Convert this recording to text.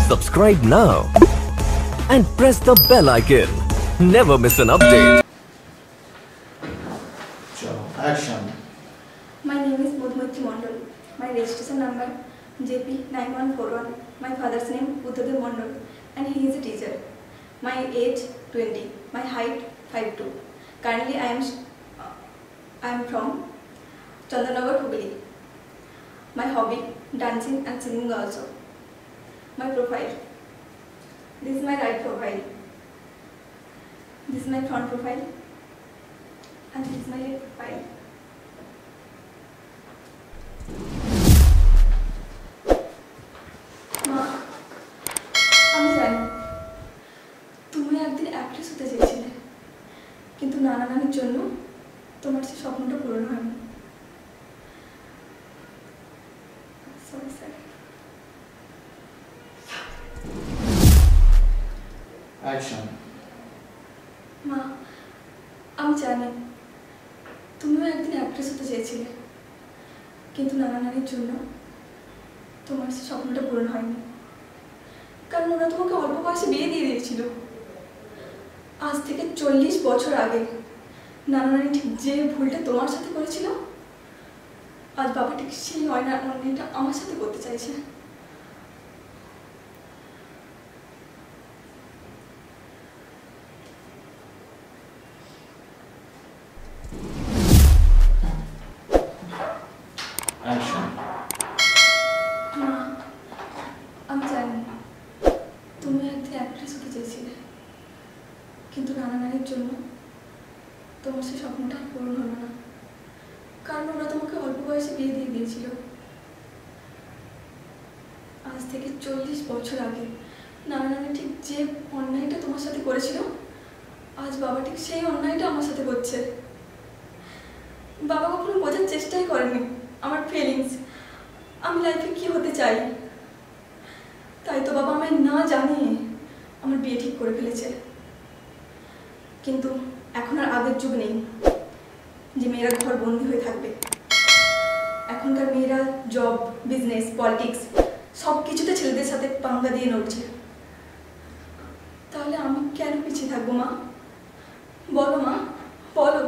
Subscribe now and press the bell icon. Never miss an update. Action. My name is Madhumati Mondol. My registration number JP9141. My father's name Uttadev Mondol and he is a teacher. My age 20. My height 5'2". Currently I am from Chandanagar, Hubli. My hobby dancing and singing also. My profile. This is my right profile. This is my front profile. And this is my left profile. মা, আমি জানি তুমি একদিন actress হতে চেয়েছিলে, কিন্তু নানা নানির জন্য তোমার সেই স্বপ্নটা পূরণ হয়নি। Sorry sir. Action. মা, আমি জানি তুমিও একদিন অ্যাক্ট্রেস হতে চেয়েছিলে, কিন্তু নানা নানির জন্য তোমার সেই স্বপ্নটা পূরণ হয়নি, কারণ ওরা তোমাকে অল্প বয়সে বিয়ে দিয়ে দিয়েছিল। আজ থেকে 40 বছর আগে নানা নানি ঠিক যে ভুলটা তোমার সাথে করেছিল, আজ বাবা ঠিক সেই অন্যায়টা আমার সাথে করতে চাইছে। Action. মা, আমি জানি তুমি একদিন অ্যাক্ট্রেস হতে চেয়েছিলে, কিন্তু নানা নানির জন্য তোমার সেই স্বপ্নটা পূরণ হলো না, কারণ ওরা তোমাকে অল্প বয়সে বিয়ে দিয়ে দিয়েছিল। আজ থেকে 40 বছর আগে নানা নানি ঠিক যে অন্যায়টা তোমার সাথে করেছিল, আজ বাবা ঠিক সেই অন্যায়টা আমার সাথে করছে। বাবা কখনো বোঝার চেষ্টাই করেনি আমার ফিলিংস, আমি লাইফে কি হতে চাই। তাই তো বাবা আমায় না জানিয়ে আমার বিয়ে ঠিক করে ফেলেছে। কিন্তু এখন আর আগের যুগ নেই যে মেয়েরা ঘর বন্দি হয়ে থাকবে। এখনকার মেয়েরা জব, বিজনেস, পলিটিক্স সব কিছুতে ছেলেদের সাথে পাঙ্গা দিয়ে নড়ছে। তাহলে আমি কেন পিছিয়ে থাকবো মা? বলো মা, বলো।